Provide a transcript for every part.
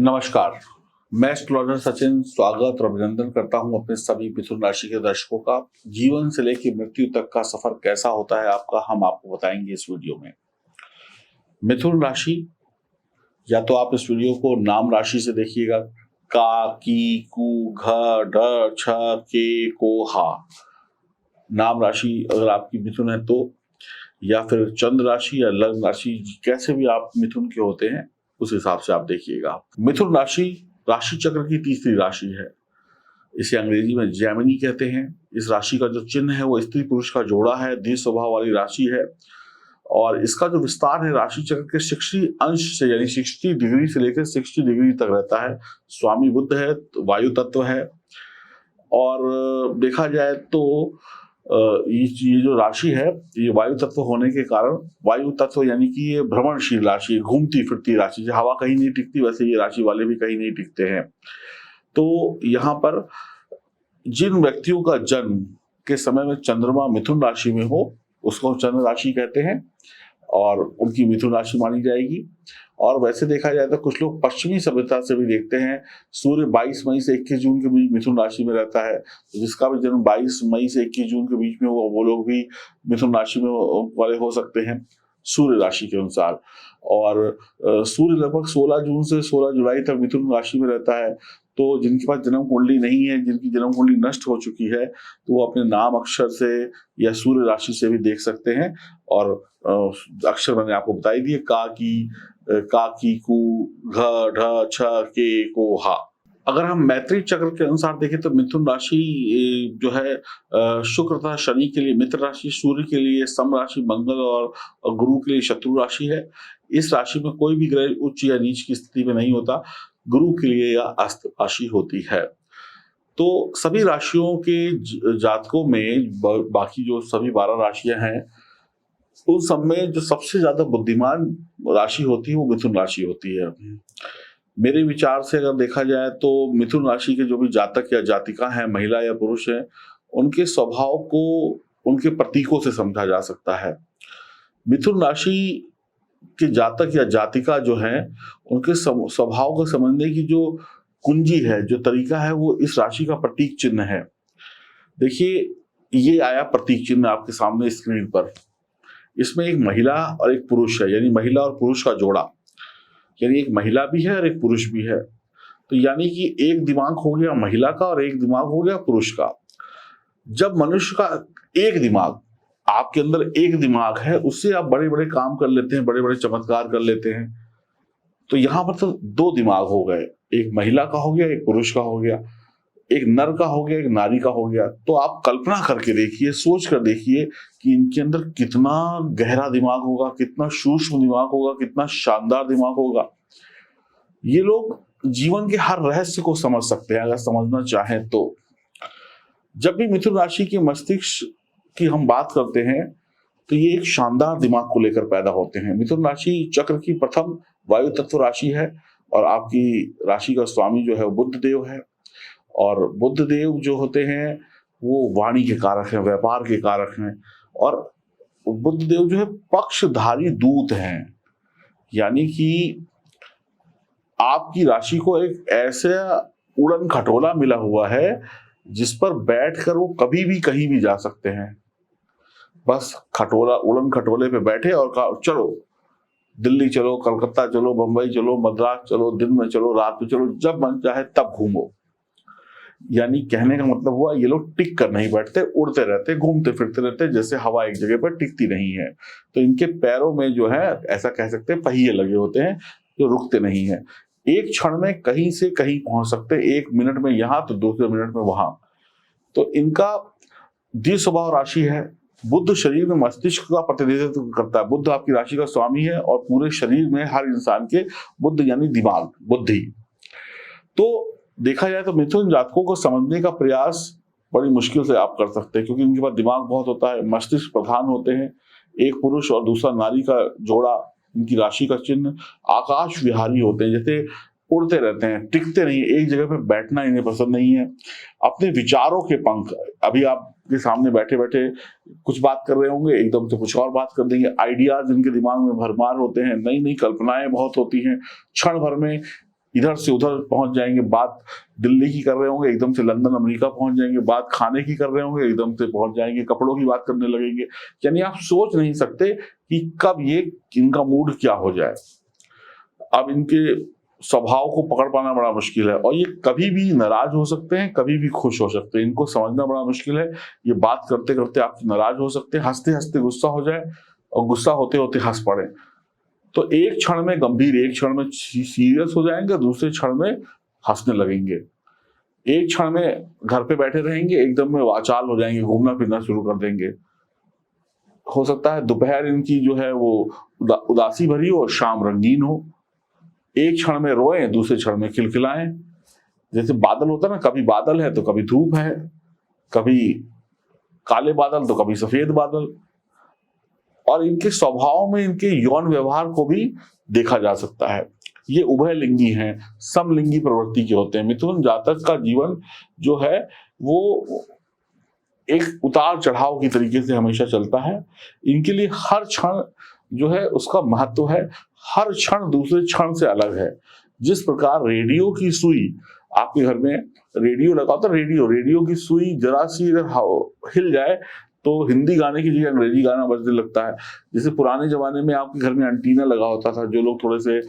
नमस्कार। मैं एस्ट्रोलॉजर सचिन स्वागत और अभिनंदन करता हूं अपने सभी मिथुन राशि के दर्शकों का। जीवन से लेकर मृत्यु तक का सफर कैसा होता है आपका, हम आपको बताएंगे इस वीडियो में। मिथुन राशि, या तो आप इस वीडियो को नाम राशि से देखिएगा, का, की, कु, घ, ढ, छ, के, को, हा। नाम राशि अगर आपकी मिथुन है तो, या फिर चंद्र राशि या लग्न राशि, कैसे भी आप मिथुन के होते हैं उस हिसाब से आप देखिएगा। मिथुन राशि राशि चक्र की तीसरी राशि है। इसे अंग्रेजी में जेमिनी कहते हैं। इस राशि का जो चिन्ह है वो स्त्री पुरुष का जोड़ा है, द्वि स्वभाव वाली राशि है। और इसका जो विस्तार है राशि चक्र के 60 अंश से, यानी 60 डिग्री से लेकर 60 डिग्री तक रहता है। स्वामी बुध है, वायु तत्व है। और देखा जाए तो ये जो राशि है ये वायु तत्व होने के कारण, वायु तत्व यानी कि ये भ्रमणशील राशि, घूमती फिरती राशि। हवा कहीं नहीं टिकती, वैसे ये राशि वाले भी कहीं नहीं टिकते हैं। तो यहाँ पर जिन व्यक्तियों का जन्म के समय में चंद्रमा मिथुन राशि में हो उसको चंद्र राशि कहते हैं और उनकी मिथुन राशि मानी जाएगी। और वैसे देखा जाए तो कुछ लोग पश्चिमी सभ्यता से भी देखते हैं, सूर्य 22 मई से 21 जून के बीच मिथुन राशि में रहता है, तो जिसका भी जन्म 22 मई से 21 जून के बीच में हुआ वो लोग भी मिथुन राशि में वाले हो सकते हैं सूर्य राशि के अनुसार। और सूर्य लगभग 16 जून से 16 जुलाई तक मिथुन राशि में रहता है। तो जिनके पास जन्म कुंडली नहीं है, जिनकी जन्म कुंडली नष्ट हो चुकी है, तो वो अपने नाम अक्षर से या सूर्य राशि से भी देख सकते हैं। और अक्षर मैंने आपको बता ही दिए, का की कु, घ, ढ, छ, के, को, हा। अगर हम मैत्री चक्र के अनुसार देखें तो मिथुन राशि जो है शुक्र तथा शनि के लिए मित्र राशि, सूर्य के लिए सम राशि, मंगल और गुरु के लिए शत्रु राशि है। इस राशि में कोई भी ग्रह उच्च या नीच की स्थिति में नहीं होता। गुरु के लिए यह अस्त राशि होती है। तो सभी राशियों के जातकों में बाकी जो सभी 12 राशियां हैं उन सब में जो सबसे ज्यादा बुद्धिमान राशि होती है वो मिथुन राशि होती है। मेरे विचार से अगर देखा जाए तो मिथुन राशि के जो भी जातक या जातिका हैं, महिला या पुरुष हैं, उनके स्वभाव को उनके प्रतीकों से समझा जा सकता है। मिथुन राशि के जातक या जातिका जो हैं उनके स्वभाव को समझने की जो कुंजी है, जो तरीका है, वो इस राशि का प्रतीक चिन्ह है। देखिए, ये आया प्रतीक चिन्ह आपके सामने स्क्रीन पर। इसमें एक महिला और एक पुरुष है, यानी महिला और पुरुष का जोड़ा, यानी एक महिला भी है और एक पुरुष भी है। तो यानी कि एक दिमाग हो गया महिला का और एक दिमाग हो गया पुरुष का। जब मनुष्य का एक दिमाग, आपके अंदर एक दिमाग है, उससे आप बड़े बड़े काम कर लेते हैं, बड़े बड़े चमत्कार कर लेते हैं। तो यहां पर तो 2 दिमाग हो गए, एक महिला का हो गया, एक पुरुष का हो गया, एक नर का हो गया, एक नारी का हो गया। तो आप कल्पना करके देखिए, सोच कर देखिए कि इनके अंदर कितना गहरा दिमाग होगा, कितना सूक्ष्म दिमाग होगा, कितना शानदार दिमाग होगा। ये लोग जीवन के हर रहस्य को समझ सकते हैं अगर समझना चाहें तो। जब भी मिथुन राशि के मस्तिष्क की हम बात करते हैं तो ये एक शानदार दिमाग को लेकर पैदा होते हैं। मिथुन राशि चक्र की प्रथम वायु तत्व राशि है और आपकी राशि का स्वामी जो है वो बुध देव है। और बुध देव जो होते हैं वो वाणी के कारक हैं, व्यापार के कारक हैं। और बुध देव जो है पक्षधारी दूत हैं, यानी कि आपकी राशि को एक ऐसा उड़न खटोला मिला हुआ है जिस पर बैठकर वो कभी भी कहीं भी जा सकते हैं। बस खटोला, उड़न खटोले पे बैठे और कहा चलो दिल्ली चलो, कलकत्ता चलो, बंबई चलो, मद्रास चलो, दिन में चलो, रात में चलो, जब मन चाहे तब घूमो। यानी कहने का मतलब हुआ ये लोग टिक कर नहीं बैठते, उड़ते रहते, घूमते फिरते रहते, जैसे हवा एक जगह पर टिकती नहीं है। तो इनके पैरों में जो है ऐसा कह सकते हैं पहिए लगे होते हैं जो रुकते नहीं है। एक क्षण में कहीं से कहीं पहुंच सकते, 1 मिनट में यहां तो दूसरे मिनट में वहां। तो इनका द्वि स्वभाव राशि है। बुध शरीर में मस्तिष्क का प्रतिनिधित्व करता है। बुध आपकी राशि का स्वामी है और पूरे शरीर में हर इंसान के बुध यानी दिमाग, बुद्धि। तो देखा जाए तो मिथुन जातकों को समझने का प्रयास बड़ी मुश्किल से आप कर सकते हैं, क्योंकि इनके पास दिमाग बहुत होता है, मस्तिष्क प्रधान होते हैं। एक पुरुष और दूसरा नारी का जोड़ा, इनकी राशि का चिन्ह आकाश विहारी होते हैं, जैसे उड़ते रहते हैं, टिकते नहीं, एक जगह पे बैठना इन्हें पसंद नहीं है। अपने विचारों के पंख, अभी आपके सामने बैठे बैठे कुछ बात कर रहे होंगे, एकदम से कुछ और बात कर देंगे। आइडियाज इनके दिमाग में भरमार होते हैं, नई नई कल्पनाएं बहुत होती हैं। क्षण भर में इधर से उधर पहुंच जाएंगे, बात दिल्ली की कर रहे होंगे एकदम से लंदन अमेरिका पहुंच जाएंगे, बात खाने की कर रहे होंगे एकदम से पहुंच जाएंगे कपड़ों की बात करने लगेंगे। यानी आप सोच नहीं सकते कि कब ये इनका मूड क्या हो जाए। अब इनके स्वभाव को पकड़ पाना बड़ा मुश्किल है, और ये कभी भी नाराज हो सकते हैं, कभी भी खुश हो सकते हैं, इनको समझना बड़ा मुश्किल है। ये बात करते करते आप नाराज हो सकते हैं, हंसते हंसते गुस्सा हो जाए, और गुस्सा होते होते हंस पड़े। तो एक क्षण में गंभीर, एक क्षण में सीरियस हो जाएंगे, दूसरे क्षण में हंसने लगेंगे। एक क्षण में घर पे बैठे रहेंगे, एकदम में वाचाल हो जाएंगे, घूमना फिरना शुरू कर देंगे। हो सकता है दोपहर इनकी जो है वो उदासी भरी हो और शाम रंगीन हो। एक क्षण में रोए, दूसरे क्षण में खिलखिलाएं। जैसे बादल होता है ना, कभी बादल है तो कभी धूप है, कभी काले बादल तो कभी सफेद बादल। और इनके स्वभाव में इनके यौन व्यवहार को भी देखा जा सकता है। ये उभय लिंगी हैं, समलिंगी प्रवृत्ति के होते हैं। मिथुन जातक का जीवन जो है वो एक उतार चढ़ाव की तरीके से हमेशा चलता है। इनके लिए हर क्षण जो है उसका महत्व है, हर क्षण दूसरे क्षण से अलग है। जिस प्रकार रेडियो की सुई, आपके घर में रेडियो लगा होता है, रेडियो की सुई जरा सी अगर हिल जाए तो हिंदी गाने की जगह अंग्रेजी गाना बजने लगता है। जैसे पुराने जमाने में आपके घर में एंटीना लगा होता था, जो लोग थोड़े से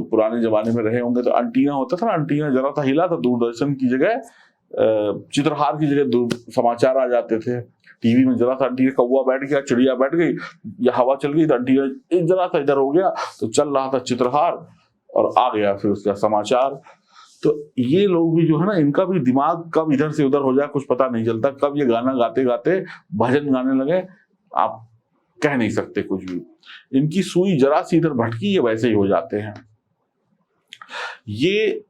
पुराने जमाने में रहे होंगे तो एंटीना होता था ना, एंटीना जरा सा हिला तो दूरदर्शन की जगह चित्रहार की जगह समाचार आ जाते थे। टीवी में जरा सा एंटीना, कौवा बैठ गया, चिड़िया बैठ गई या हवा चल गई तो एंटीना जरा सा इधर हो गया तो चल रहा था चित्रहार और आ गया फिर उसका समाचार। तो ये लोग भी जो है ना, इनका भी दिमाग कब इधर से उधर हो जाए कुछ पता नहीं चलता। कब ये गाना गाते गाते भजन गाने लगे आप कह नहीं सकते कुछ भी। इनकी सुई जरा सी इधर भटकी ये वैसे ही हो जाते हैं। ये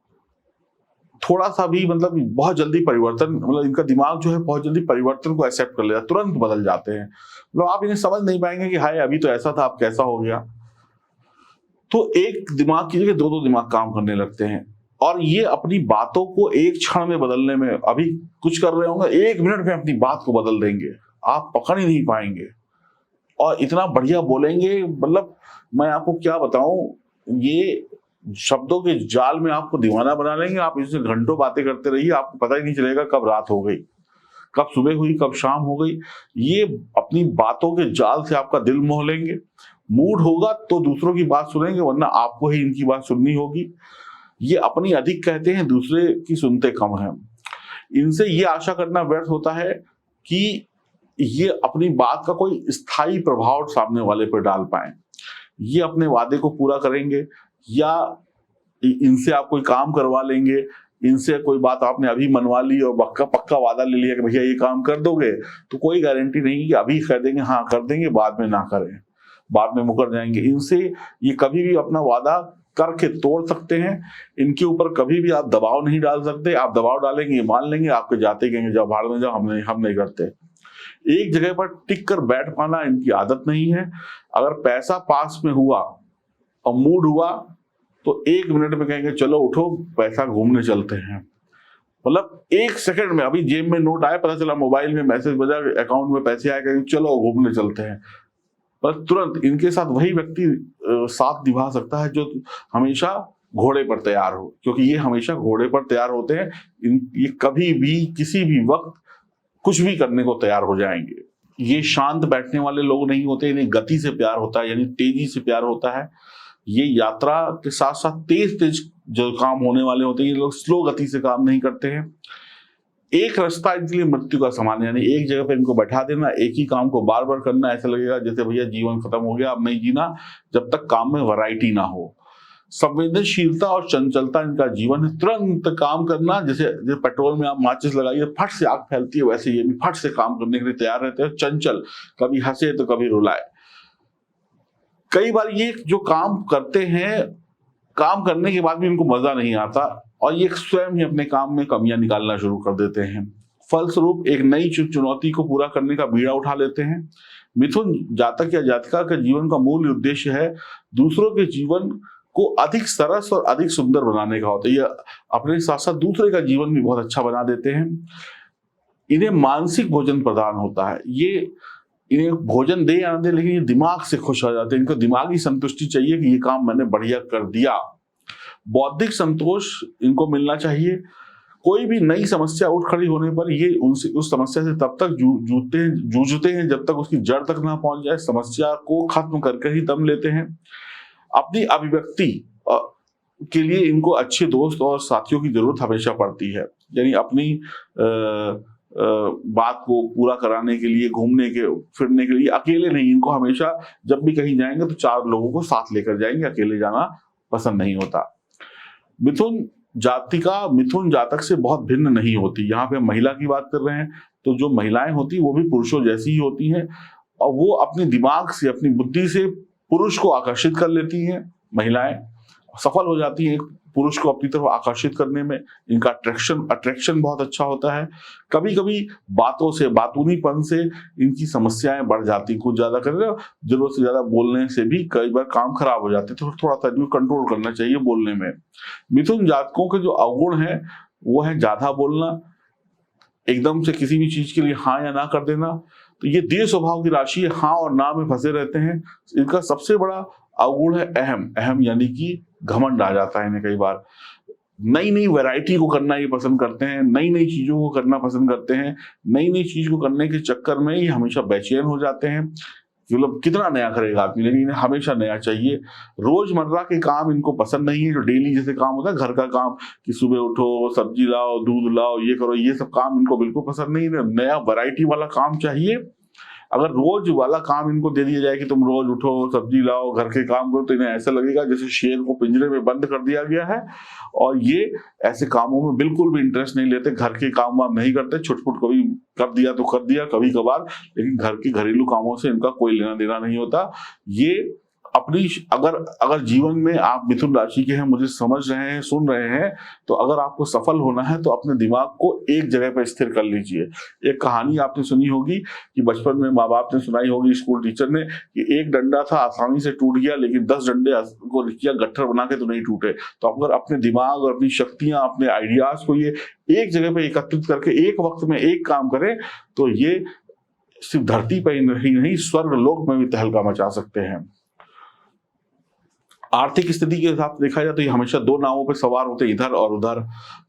थोड़ा सा भी मतलब बहुत जल्दी परिवर्तन, मतलब इनका दिमाग जो है बहुत जल्दी परिवर्तन को एक्सेप्ट कर लेता है, तुरंत बदल जाते हैं। मतलब आप इन्हें समझ नहीं पाएंगे कि हाय अभी तो ऐसा था अब कैसा हो गया। तो एक दिमाग की जगह दो दिमाग काम करने लगते हैं, और ये अपनी बातों को एक क्षण में बदलने में, अभी कुछ कर रहे होंगे 1 मिनट में अपनी बात को बदल देंगे, आप पकड़ ही नहीं पाएंगे। और इतना बढ़िया बोलेंगे, मतलब मैं आपको क्या बताऊं, ये शब्दों के जाल में आपको दीवाना बना लेंगे। आप इससे घंटों बातें करते रहिए, आपको पता ही नहीं चलेगा कब रात हो गई, कब सुबह हुई, कब शाम हो गई। ये अपनी बातों के जाल से आपका दिल मोह लेंगे। मूड होगा तो दूसरों की बात सुनेंगे, वरना आपको ही इनकी बात सुननी होगी। ये अपनी अधिक कहते हैं, दूसरे की सुनते कम हैं। इनसे ये आशा करना व्यर्थ होता है कि ये अपनी बात का कोई स्थायी प्रभाव सामने वाले पर डाल पाए। ये अपने वादे को पूरा करेंगे, या इनसे आप कोई काम करवा लेंगे, इनसे कोई बात आपने अभी मनवा ली और पक्का वादा ले लिया कि भैया ये काम कर दोगे, तो कोई गारंटी नहीं कि अभी कह देंगे हाँ कर देंगे, बाद में ना करें, बाद में मुकर जाएंगे। इनसे ये कभी भी अपना वादा करके तोड़ सकते हैं। इनके ऊपर कभी भी आप दबाव नहीं डाल सकते। आप दबाव डालेंगे, मान लेंगे, आपके जाते कहेंगे जाओ भाड़ में जाओ, हम नहीं करते। एक जगह पर टिक कर बैठ पाना इनकी आदत नहीं है। अगर पैसा पास में हुआ और मूड हुआ तो 1 मिनट में कहेंगे चलो उठो पैसा घूमने चलते हैं। मतलब 1 सेकंड में, अभी जेब में नोट आया, पता चला मोबाइल में मैसेज बजा, अकाउंट में पैसे आए, कहेंगे चलो घूमने चलते हैं। पर तुरंत इनके साथ वही व्यक्ति साथ निभा सकता है जो हमेशा घोड़े पर तैयार हो, क्योंकि ये हमेशा घोड़े पर तैयार होते हैं। ये कभी भी किसी भी वक्त कुछ भी करने को तैयार हो जाएंगे। ये शांत बैठने वाले लोग नहीं होते, इन्हें गति से प्यार होता है, यानी तेजी से प्यार होता है। ये यात्रा के साथ साथ तेज जो काम होने वाले होते हैं, ये लोग स्लो गति से काम नहीं करते हैं। एक रास्ता इनके लिए मृत्यु का समान है, यानी एक जगह पे इनको बैठा देना, एक ही काम को बार बार करना, ऐसा लगेगा जैसे भैया जीवन खत्म हो गया, अब नहीं जीना, जब तक काम में वैरायटी ना हो। संवेदनशीलता और चंचलता इनका जीवन है। तुरंत काम करना, जैसे पेट्रोल में आप माचिस लगाइए फट से आग फैलती है, वैसे ये भी फट से काम करने के लिए तैयार रहते हैं। चंचल, कभी हंसे तो कभी रुलाए। कई बार ये जो काम करते हैं, काम करने के बाद भी इनको मजा नहीं आता और ये स्वयं ही अपने काम में कमियां निकालना शुरू कर देते हैं। फलस्वरूप एक नई चुनौती को पूरा करने का बीड़ा उठा लेते हैं। मिथुन जातक या जातिका का जीवन का मूल उद्देश्य है दूसरों के जीवन को अधिक सरस और अधिक सुंदर बनाने का होता है। ये अपने साथ साथ दूसरे का जीवन भी बहुत अच्छा बना देते हैं। इन्हें मानसिक भोजन प्रदान होता है। ये इन्हें भोजन दे या न दे, लेकिन ये दिमाग से खुश हो जाते हैं। इनको दिमागी संतुष्टि चाहिए कि ये काम मैंने बढ़िया कर दिया। बौद्धिक संतोष इनको मिलना चाहिए। कोई भी नई समस्या उठ खड़ी होने पर ये उनसे उस समस्या से तब तक जूझते हैं जब तक उसकी जड़ तक ना पहुंच जाए। समस्या को खत्म करके ही दम लेते हैं। अपनी अभिव्यक्ति के लिए इनको अच्छे दोस्त और साथियों की जरूरत हमेशा पड़ती है। यानी अपनी बात को पूरा कराने के लिए, घूमने के फिरने के लिए अकेले नहीं, इनको हमेशा जब भी कहीं जाएंगे तो 4 लोगों को साथ लेकर जाएंगे, अकेले जाना पसंद नहीं होता। मिथुन जातक से बहुत भिन्न नहीं होती। यहाँ पे हम महिला की बात कर रहे हैं, तो जो महिलाएं होती वो भी पुरुषों जैसी ही होती हैं और वो अपने दिमाग से, अपनी बुद्धि से पुरुष को आकर्षित कर लेती हैं। महिलाएं सफल हो जाती हैं पुरुष को अपनी तरफ आकर्षित करने में। इनका अट्रैक्शन बहुत अच्छा होता है। कभी कभी बातों से, बातूनीपन से इनकी समस्याएं बढ़ जाती हैं। कुछ ज्यादा करने, जरूरत से ज्यादा बोलने से भी कई बार काम खराब हो जाते हैं, तो थोड़ा सा इनको कंट्रोल करना चाहिए बोलने में। मिथुन जातकों के जो अवगुण है वो है ज्यादा बोलना, एकदम से किसी भी चीज के लिए हाँ या ना कर देना। तो ये देह स्वभाव की राशि है, हाँ और ना में फंसे रहते हैं। इनका सबसे बड़ा अवगुण है अहम, यानी कि घमंड आ जाता है इन्हें कई बार। नई नई वैरायटी को करना ये पसंद करते हैं, नई नई चीजों को करना पसंद करते हैं। नई नई चीज को करने के चक्कर में ये हमेशा बेचैन हो जाते हैं। मतलब कितना नया करेगा आदमी, लेकिन इन्हें हमेशा नया चाहिए। रोजमर्रा के काम इनको पसंद नहीं है, जो डेली जैसे काम होता है घर का काम, कि सुबह उठो, सब्जी लाओ, दूध लाओ, ये करो, ये सब काम इनको बिल्कुल पसंद नहीं है। नया वैरायटी वाला काम चाहिए। अगर रोज वाला काम इनको दे दिया जाए कि तुम रोज उठो, सब्जी लाओ, घर के काम करो, तो इन्हें ऐसा लगेगा जैसे शेर को पिंजरे में बंद कर दिया गया है। और ये ऐसे कामों में बिल्कुल भी इंटरेस्ट नहीं लेते। घर के काम वाम नहीं करते, छुटपुट कभी कर दिया तो कर दिया कभी कभार, लेकिन घर के घरेलू कामों से इनका कोई लेना देना नहीं होता। ये अपनी अगर जीवन में आप मिथुन राशि के हैं, मुझे समझ रहे हैं, सुन रहे हैं, तो अगर आपको सफल होना है तो अपने दिमाग को एक जगह पर स्थिर कर लीजिए। एक कहानी आपने सुनी होगी कि बचपन में माँ बाप ने सुनाई होगी, स्कूल टीचर ने, कि एक डंडा था आसानी से टूट गया, लेकिन 10 डंडे को किया गट्ठर बना के तो नहीं टूटे। तो अगर अपने दिमाग और अपनी शक्तियां, अपने आइडियाज को ये एक जगह पे एकत्रित करके एक वक्त में एक काम करें, तो ये सिर्फ धरती पर ही नहीं, स्वर्ग लोक में भी तहलका मचा सकते हैं। आर्थिक स्थिति के हिसाब से देखा जाए तो ये हमेशा 2 नावों पर सवार होते हैं, इधर और उधर।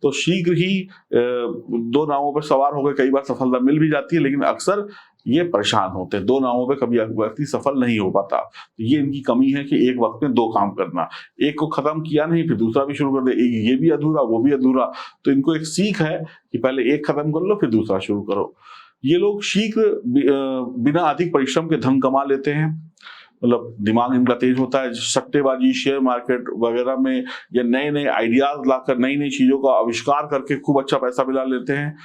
तो शीघ्र ही 2 नावों पर सवार होकर कई बार सफलता मिल भी जाती है, लेकिन अक्सर ये परेशान होते हैं। 2 नावों पे कभी व्यक्ति सफल नहीं हो पाता। तो ये इनकी कमी है कि एक वक्त में 2 काम करना। एक को खत्म किया नहीं, फिर दूसरा भी शुरू कर दे, ये भी अधूरा, वो भी अधूरा। तो इनको एक सीख है कि पहले एक खत्म कर लो, फिर दूसरा शुरू करो। ये लोग शीघ्र बिना अधिक परिश्रम के धन कमा लेते हैं। मतलब दिमाग इनका तेज होता है। सट्टेबाजी, शेयर मार्केट वगैरह में या नए नए आइडियाज लाकर, नई नई चीजों का आविष्कार करके खूब अच्छा पैसा मिला लेते हैं।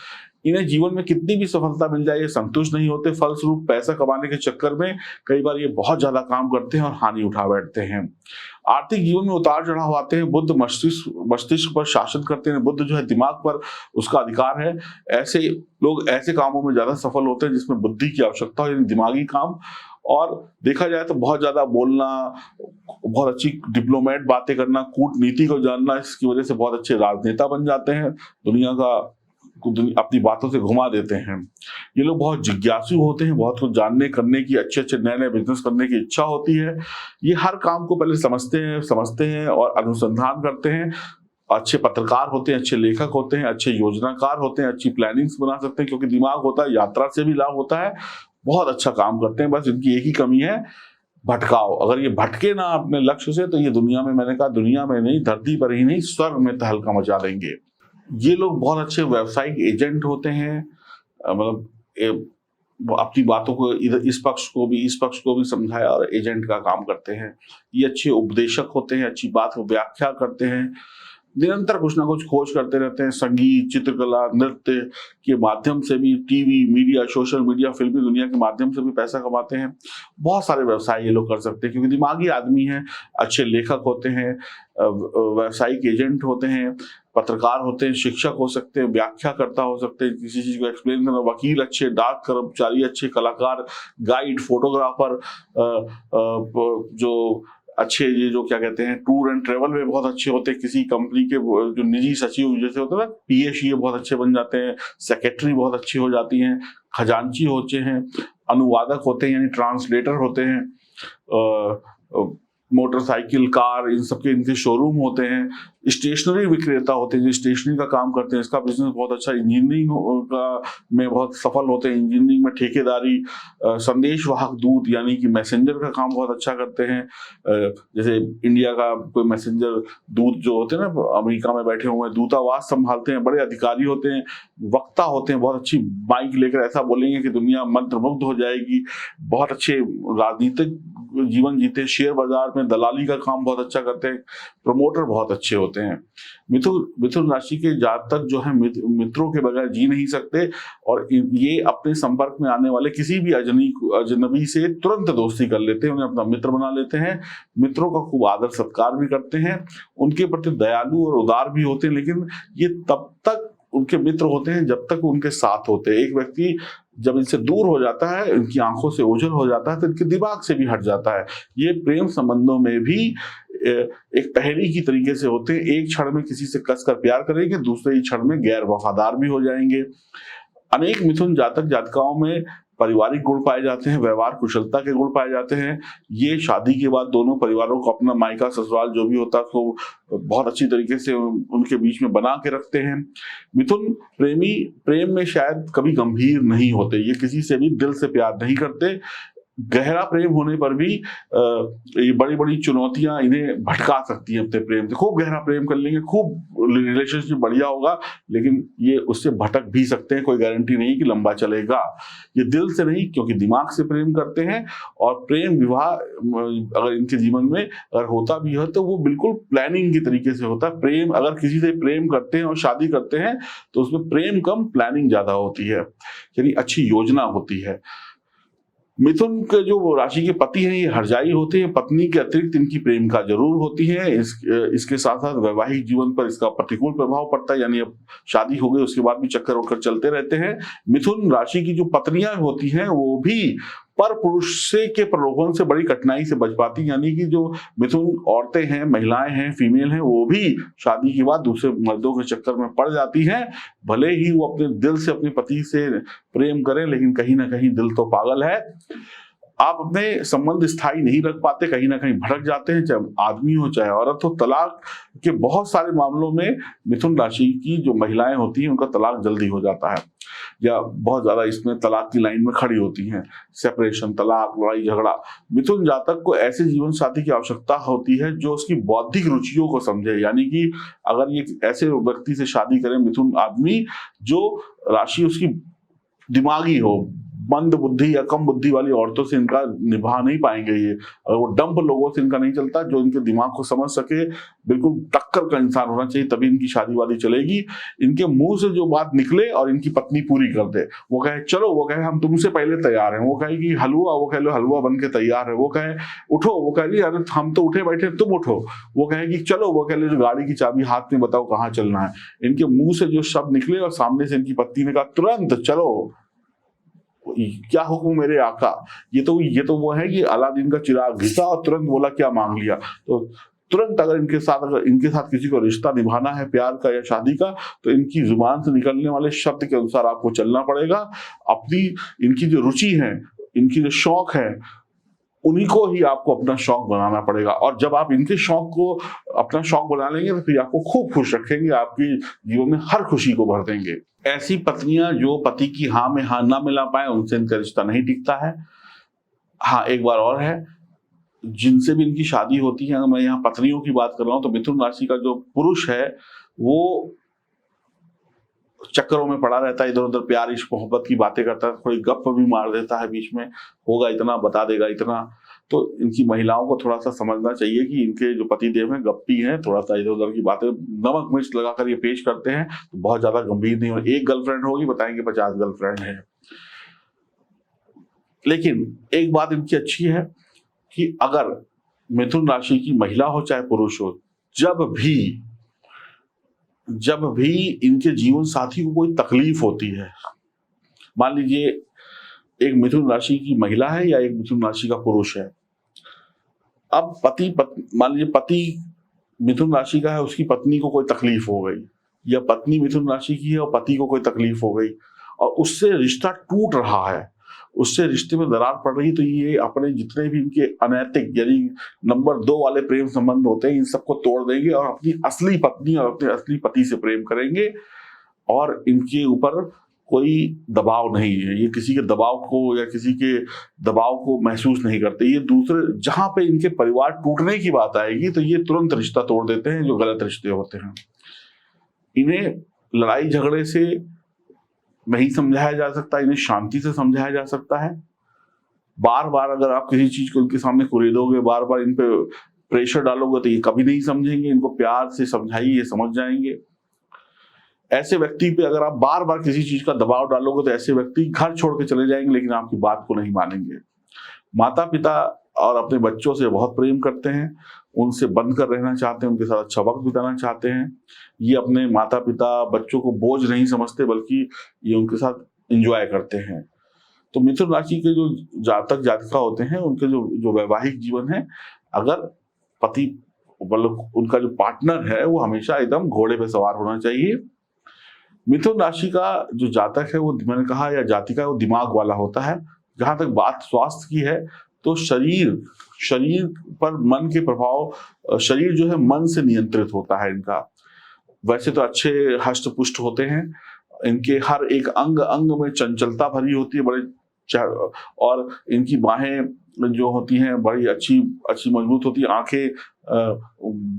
इन्हें जीवन में कितनी भी सफलता मिल जाए ये संतुष्ट नहीं होते। फलस्वरूप पैसा कमाने के चक्कर में कई बार ये बहुत ज्यादा काम करते हैं और हानि उठा बैठते हैं। आर्थिक जीवन में उतार चढ़ाव आते हैं। बुध मस्तिष्क पर शासन करते हैं। बुध जो है दिमाग पर, उसका अधिकार है। ऐसे लोग ऐसे कामों में ज्यादा सफल होते हैं जिसमें बुद्धि की आवश्यकता हो, यानी दिमागी काम। और देखा जाए तो बहुत ज्यादा बोलना, बहुत अच्छी डिप्लोमेट बातें करना, कूटनीति को जानना, इसकी वजह से बहुत अच्छे राजनेता बन जाते हैं। दुनिया का अपनी बातों से घुमा देते हैं। ये लोग बहुत जिज्ञासु होते हैं, बहुत कुछ जानने करने की, अच्छे अच्छे नए नए बिजनेस करने की इच्छा होती है। ये हर काम को पहले समझते हैं और अनुसंधान करते हैं। अच्छे पत्रकार होते हैं, अच्छे लेखक होते हैं, अच्छे योजनाकार होते हैं, अच्छी प्लानिंग्स बना सकते हैं, क्योंकि दिमाग होता है, यात्रा से भी लाभ होता है। बहुत अच्छा काम करते हैं। बस इनकी एक ही कमी है, भटकाव। अगर ये भटके ना अपने लक्ष्य से, तो ये दुनिया में, मैंने कहा दुनिया में नहीं, धरती पर ही नहीं, स्वर्ग में तहलका मचा देंगे। ये लोग बहुत अच्छे व्यावसायिक एजेंट होते हैं। मतलब वो अपनी बातों को इधर इस पक्ष को भी समझाया और एजेंट का काम करते हैं। ये अच्छे उपदेशक होते हैं, अच्छी बात को व्याख्या करते हैं। निरंतर कुछ ना कुछ खोज करते रहते हैं। संगीत, चित्रकला, नृत्य के माध्यम से भी, टीवी, मीडिया, सोशल मीडिया, फिल्मी दुनिया के माध्यम से भी पैसा कमाते हैं। बहुत सारे व्यवसाय ये लोग कर सकते हैं, क्योंकि दिमागी आदमी हैं। अच्छे लेखक होते हैं, व्यावसायिक एजेंट होते हैं, पत्रकार होते हैं, शिक्षक हो सकते हैं, व्याख्याकर्ता हो सकते हैं, किसी चीज को एक्सप्लेन करना, वकील अच्छे, डाक कर्मचारी अच्छे, कलाकार, गाइड, फोटोग्राफर, जो अच्छे, ये जो क्या कहते हैं, टूर एंड ट्रेवल में बहुत अच्छे होते हैं। किसी कंपनी के जो निजी सचिव जैसे होते हैं ना, पीएस, ये बहुत अच्छे बन जाते हैं। सेक्रेटरी बहुत अच्छी हो जाती हैं। खजांची होते हैं। अनुवादक होते हैं, यानी ट्रांसलेटर होते हैं। मोटरसाइकिल, कार, इन सब के इनके शोरूम होते हैं। स्टेशनरी विक्रेता होते हैं जो स्टेशनरी का काम करते हैं, इसका बिजनेस बहुत अच्छा। इंजीनियरिंग का में बहुत सफल होते हैं, इंजीनियरिंग में ठेकेदारी। संदेश वाहक दूत यानी कि मैसेंजर का काम बहुत अच्छा करते हैं। जैसे इंडिया का कोई मैसेंजर दूत जो होते हैं ना, अमेरिका में बैठे हुए हैं, दूतावास संभालते हैं, बड़े अधिकारी होते हैं, वक्ता होते हैं, बहुत अच्छी माइक लेकर ऐसा बोलेंगे कि दुनिया मंत्रमुग्ध हो जाएगी। बहुत अच्छे राजनीतिक जीवन जीते, शेयर बाजार में दलाली का काम बहुत अच्छा करते हैं, प्रमोटर बहुत अच्छे होते हैं। मिथुन राशि के जातक जो है मित्रों के बगैर जी नहीं सकते, और ये अपने संपर्क में आने वाले किसी भी अजनबी से तुरंत दोस्ती कर लेते हैं, उन्हें अपना मित्र बना लेते हैं। मित्रों का खूब आदर सत्कार भी करते हैं, उनके प्रति दयालु और उदार भी होते हैं। लेकिन ये तब तक उनके मित्र होते हैं जब तक उनके साथ होते हैं। एक व्यक्ति जब इनसे दूर हो जाता है, इनकी आंखों से ओझल हो जाता है, तो इनके दिमाग से भी हट जाता है। ये प्रेम संबंधों में भी एक पहेली की तरीके से होते हैं। एक क्षण में किसी से कसकर प्यार करेंगे, दूसरे ही क्षण में गैर वफादार भी हो जाएंगे। अनेक मिथुन जातक जातिकाओं में पारिवारिक गुण पाए जाते हैं, व्यवहार कुशलता के गुण पाए जाते हैं। ये शादी के बाद दोनों परिवारों को अपना मायका ससुराल जो भी होता है उसको बहुत अच्छी तरीके से उनके बीच में बना के रखते हैं। मिथुन प्रेमी प्रेम में शायद कभी गंभीर नहीं होते, ये किसी से भी दिल से प्यार नहीं करते। गहरा प्रेम होने पर भी ये बड़ी बड़ी चुनौतियां इन्हें भटका सकती हैं अपने प्रेम से। खूब गहरा प्रेम कर लेंगे, खूब रिलेशनशिप बढ़िया होगा, लेकिन ये उससे भटक भी सकते हैं, कोई गारंटी नहीं कि लंबा चलेगा। ये दिल से नहीं, क्योंकि दिमाग से प्रेम करते हैं। और प्रेम विवाह अगर इनके जीवन में अगर होता भी है तो वो बिल्कुल प्लानिंग की तरीके से होता है। प्रेम अगर किसी से प्रेम करते हैं और शादी करते हैं तो उसमें प्रेम कम प्लानिंग ज्यादा होती है, यानी अच्छी योजना होती है। मिथुन के जो राशि के पति हैं ये हरजाई होते हैं, पत्नी के अतिरिक्त इनकी प्रेमिका जरूर होती है। इसके साथ साथ वैवाहिक जीवन पर इसका प्रतिकूल प्रभाव पड़ता है, यानी अब शादी हो गई उसके बाद भी चक्कर वक्कर चलते रहते हैं। मिथुन राशि की जो पत्नियां होती हैं वो भी पर पुरुष से के प्रलोभन से बड़ी कठिनाई से बच पाती, यानी कि जो मिथुन औरतें हैं, महिलाएं हैं, फीमेल हैं, वो भी शादी के बाद दूसरे मर्दों के चक्कर में पड़ जाती हैं। भले ही वो अपने दिल से अपने पति से प्रेम करें, लेकिन कहीं ना कहीं दिल तो पागल है। आप अपने संबंध स्थायी नहीं रख पाते, कहीं ना कहीं भटक जाते हैं, चाहे आदमी हो चाहे औरत हो। तलाक के बहुत सारे मामलों में मिथुन राशि की जो महिलाएं होती हैं उनका तलाक जल्दी हो जाता है, या बहुत ज्यादा इसमें तलाक की लाइन में खड़ी होती हैं। सेपरेशन, तलाक, लड़ाई झगड़ा। मिथुन जातक को ऐसे जीवन साथी की आवश्यकता होती है जो उसकी बौद्धिक रुचियों को समझे, यानी कि अगर ये ऐसे व्यक्ति से शादी करें मिथुन आदमी जो राशि उसकी दिमागी हो, मंद बुद्धि या कम बुद्धि वाली औरतों से इनका निभा नहीं पाएंगे। ये अगर वो डंप लोगों से इनका नहीं चलता, जो इनके दिमाग को समझ सके, बिल्कुल टक्कर का इंसान होना चाहिए, तभी इनकी शादी वादी चलेगी। इनके मुंह से जो बात निकले और इनकी पत्नी पूरी कर दे, वो कहे चलो, वो कहे हम तुमसे पहले तैयार हैं, वो कहे कि हलवा, वो कह लो हलवा बन के तैयार है, वो कहे उठो, वो कहे अरे हम तो उठे बैठे तुम उठो, वो कहे कि चलो, वो कह लो गाड़ी की चाबी हाथ में, बताओ कहाँ चलना है। इनके मुंह से जो शब्द निकले और सामने से इनकी पत्नी ने कहा तुरंत चलो, क्या हुक्म मेरे आका। ये तो वो है कि अलादीन का चिराग घिसा और तुरंत बोला क्या मांग लिया। तो तुरंत अगर इनके साथ किसी को रिश्ता निभाना है, प्यार का या शादी का, तो इनकी जुबान से निकलने वाले शब्द के अनुसार आपको चलना पड़ेगा। अपनी इनकी जो रुचि है, इनकी जो शौक है, उन्हीं को ही आपको अपना शौक बनाना पड़ेगा। और जब आप इनके शौक को अपना शौक बना लेंगे तो फिर आपको खूब खुश रखेंगे, आपके जीवन में हर खुशी को भर देंगे। ऐसी पत्नियां जो पति की हाँ में हाँ ना मिला पाए, उनसे इनका रिश्ता नहीं टिकता है। हाँ, एक बार और है, जिनसे भी इनकी शादी होती है, अगर मैं यहाँ पत्नियों की बात कर रहा हूं तो मिथुन राशि का जो पुरुष है वो चक्करों में पड़ा रहता है, इधर उधर प्यार इश्क मोहब्बत की बातें करता है, थोड़ी गप भी मार देता है बीच में, होगा इतना, बता देगा इतना। तो इनकी महिलाओं को थोड़ा सा समझना चाहिए कि इनके जो पति देव हैं गप्पी हैं, थोड़ा सा इधर उधर की बातें नमक मिर्च लगाकर ये पेश करते हैं, तो बहुत ज्यादा गंभीर नहीं हो। एक गर्लफ्रेंड होगी, बताएंगे 50 गर्लफ्रेंड है। लेकिन एक बात इनकी अच्छी है कि अगर मिथुन राशि की महिला हो चाहे पुरुष हो, जब भी इनके जीवन साथी को कोई तकलीफ होती है, मान लीजिए एक मिथुन राशि की महिला है या एक मिथुन राशि का पुरुष है, अब मान लीजिए पति मिथुन राशि का है, उसकी पत्नी को कोई तकलीफ हो गई, या पत्नी मिथुन राशि की है और पति को कोई तकलीफ हो गई और उससे रिश्ता टूट रहा है, उससे रिश्ते में दरार पड़ रही, तो ये अपने जितने भी इनके अनैतिक यानी नंबर 2 वाले प्रेम संबंध होते हैं इन सबको तोड़ देंगे और अपनी असली पत्नी और अपने असली पति से प्रेम करेंगे। और इनके ऊपर कोई दबाव नहीं है, ये किसी के दबाव को या किसी के दबाव को महसूस नहीं करते। ये दूसरे जहां पे इनके परिवार टूटने की बात आएगी तो ये तुरंत रिश्ता तोड़ देते हैं, जो गलत रिश्ते होते हैं। इन्हें लड़ाई झगड़े से नहीं समझाया जा सकता, इन्हें शांति से समझाया जा सकता है। बार बार अगर आप किसी चीज को उनके सामने कुरेदोगे, बार बार इन पे प्रेशर डालोगे तो ये कभी नहीं समझेंगे। इनको प्यार से समझाइए, ये समझ जाएंगे। ऐसे व्यक्ति पे अगर आप बार बार किसी चीज का दबाव डालोगे तो ऐसे व्यक्ति घर छोड़ के चले जाएंगे, लेकिन आपकी बात को नहीं मानेंगे। माता पिता और अपने बच्चों से बहुत प्रेम करते हैं, उनसे बनकर रहना चाहते हैं, उनके साथ अच्छा वक्त बिताना चाहते हैं। ये अपने माता पिता बच्चों को बोझ नहीं समझते, बल्कि ये उनके साथ एंजॉय करते हैं। तो मिथुन राशि के जो जातक जातिका होते हैं, उनके जो वैवाहिक जीवन है, अगर पति मतलब उनका जो पार्टनर है वो हमेशा एकदम घोड़े पे सवार होना चाहिए। मिथुन राशि का जो जातक है वो, मैंने कहा, या जातिका, वो दिमाग वाला होता है। जहां तक बात स्वास्थ्य की है तो शरीर पर मन के प्रभाव, शरीर जो है मन से नियंत्रित होता है इनका। वैसे तो अच्छे हष्ट पुष्ट होते हैं, इनके हर एक अंग अंग में चंचलता भरी होती है, और इनकी बाहें जो होती हैं बड़ी अच्छी मजबूत होती है। आंखें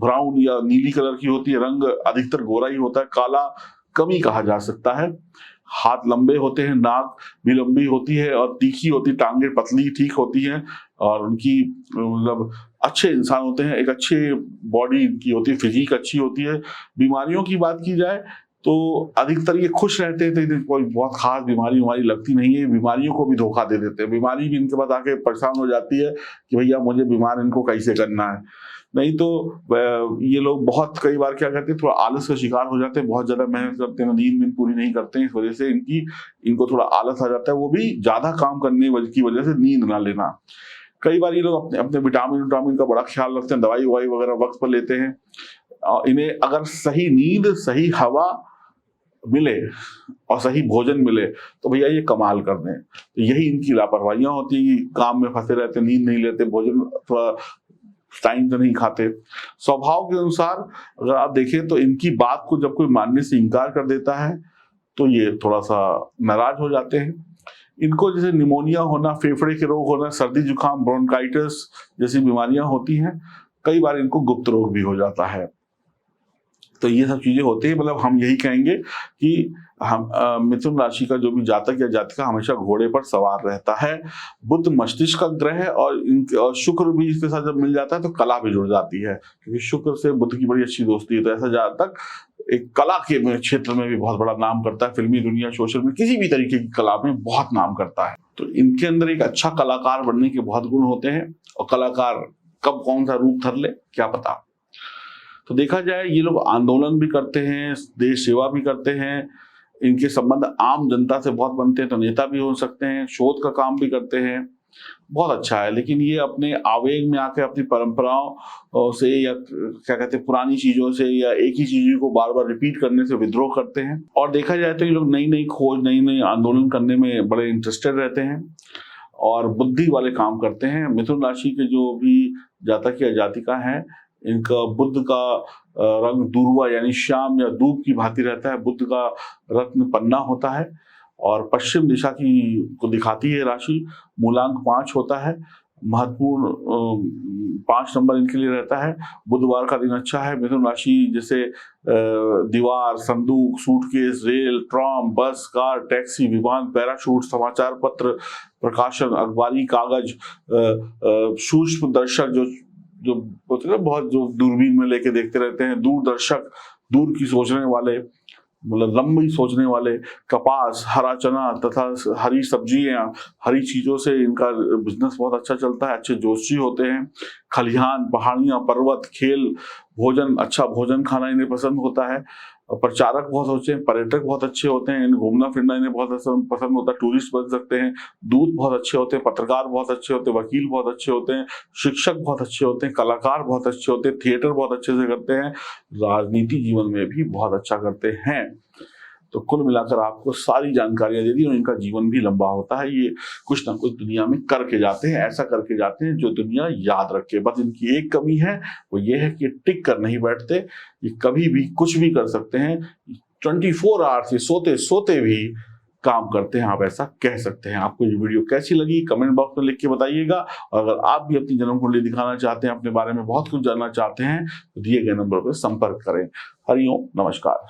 ब्राउन या नीली कलर की होती है, रंग अधिकतर गोरा ही होता है, काला कमी कहा जा सकता है। हाथ लंबे होते हैं, नाक भी लंबी होती है और तीखी होती, टांगे पतली ठीक होती हैं, और उनकी मतलब अच्छे इंसान होते हैं, एक अच्छे बॉडी की होती है, फिजिक अच्छी होती है। बीमारियों की बात की जाए तो अधिकतर ये खुश रहते हैं, तो इन्हें कोई बहुत खास बीमारी लगती नहीं है। बीमारियों को भी धोखा दे देते हैं, बीमारी भी इनके पास आके परेशान हो जाती है कि भैया मुझे बीमार इनको कैसे करना है। नहीं तो ये लोग बहुत कई बार क्या करते हैं, थोड़ा आलस का शिकार हो जाते हैं, बहुत ज्यादा मेहनत करते हैं, नींद पूरी नहीं करते हैं, इस वजह से इनको थोड़ा आलस आ जाता है। वो भी ज्यादा काम करने की वजह से नींद ना लेना। कई बार ये लोग अपने विटामिन का बड़ा ख्याल रखते हैं, दवाई वगैरह वक्त पर लेते हैं। इन्हें अगर सही नींद, सही हवा मिले और सही भोजन मिले तो भैया ये कमाल कर दें। तो यही इनकी लापरवाहियां होती है, काम में फंसे रहते, नींद नहीं लेते, भोजन थोड़ा टाइम से नहीं खाते। स्वभाव के अनुसार अगर आप देखें तो इनकी बात को जब कोई मानने से इनकार कर देता है तो ये थोड़ा सा नाराज हो जाते हैं। इनको जैसे निमोनिया होना, फेफड़े के रोग होना, सर्दी जुकाम, ब्रोंकाइटिस जैसी बीमारियां होती हैं। कई बार इनको गुप्त रोग भी हो जाता है। तो ये सब चीजें होती है। मतलब हम यही कहेंगे कि हम मिथुन राशि का जो भी जातक या जातिका हमेशा घोड़े पर सवार रहता है। बुध मस्तिष्क का ग्रह है, और शुक्र भी इसके साथ जब मिल जाता है तो कला भी जुड़ जाती है, क्योंकि शुक्र से बुध की बड़ी अच्छी दोस्ती है। तो ऐसा जातक एक कला के क्षेत्र में भी बहुत बड़ा नाम करता है, फिल्मी दुनिया, सोशल में, किसी भी तरीके की कला में बहुत नाम करता है। तो इनके अंदर एक अच्छा कलाकार बनने के बहुत गुण होते हैं, और कलाकार कब कौन सा रूप धर ले क्या पता। तो देखा जाए ये लोग आंदोलन भी करते हैं, देश सेवा भी करते हैं, इनके संबंध आम जनता से बहुत बनते हैं, तो नेता भी हो सकते हैं, शोध का काम भी करते हैं, बहुत अच्छा है। लेकिन ये अपने आवेग में आके अपनी परंपराओं से, या क्या कहते हैं, पुरानी चीजों से, या एक ही चीज को बार बार रिपीट करने से विद्रोह करते हैं। और देखा जाए तो ये लोग नई नई खोज, नई नई आंदोलन करने में बड़े इंटरेस्टेड रहते हैं और बुद्धि वाले काम करते हैं। मिथुन राशि के जो भी जातक या जातिका है, इनका बुध का रंग दूर्वा यानी श्याम या दूब की भांति रहता है। बुध का रत्न पन्ना होता है और पश्चिम दिशा को दिखाती है राशि। मूलांक 5 होता है। महत्वपूर्ण 5 नंबर इनके लिए रहता है। बुधवार का दिन अच्छा है। मिथुन राशि जैसे दीवार, संदूक, सूटकेस, रेल, ट्राम, बस, कार, टैक्सी, विमान, पैराशूट, समाचार पत्र, प्रकाशन, अखबारी कागज, सूक्ष्म दर्शक जो होते हैं, बहुत जो दूरबीन में लेके देखते रहते हैं, दूरदर्शक, दूर की सोचने वाले, मतलब लंबी सोचने वाले, कपास, हरा चना तथा हरी सब्जियां, हरी चीजों से इनका बिजनेस बहुत अच्छा चलता है। अच्छे जोशी होते हैं। खलिहान, पहाड़ियां, पर्वत, खेल, भोजन, अच्छा भोजन खाना इन्हें पसंद होता है। प्रचारक बहुत होते हैं, पर्यटक बहुत अच्छे होते हैं, इन्हें घूमना फिरना इन्हें बहुत पसंद होता है, टूरिस्ट बन सकते हैं। दूत बहुत अच्छे होते हैं, पत्रकार बहुत अच्छे होते हैं, वकील बहुत अच्छे होते हैं, शिक्षक बहुत अच्छे होते हैं, कलाकार बहुत अच्छे होते हैं, थिएटर बहुत अच्छे से करते हैं, राजनीति जीवन में भी बहुत अच्छा करते हैं। तो कुल मिलाकर आपको सारी जानकारियां दे दी और इनका जीवन भी लंबा होता है। ये कुछ ना कुछ दुनिया में करके जाते हैं, ऐसा करके जाते हैं जो दुनिया याद रखे। बस इनकी एक कमी है, वो ये है कि टिक कर नहीं बैठते, ये कभी भी कुछ भी कर सकते हैं। 24 आवर्स ये सोते सोते भी काम करते हैं, आप ऐसा कह सकते हैं। आपको ये वीडियो कैसी लगी कमेंट बॉक्स में लिख के बताइएगा। और अगर आप भी अपनी जन्म कुंडली दिखाना चाहते हैं, अपने बारे में बहुत कुछ जानना चाहते हैं, तो दिए गए नंबर पर संपर्क करें। हरिओम, नमस्कार।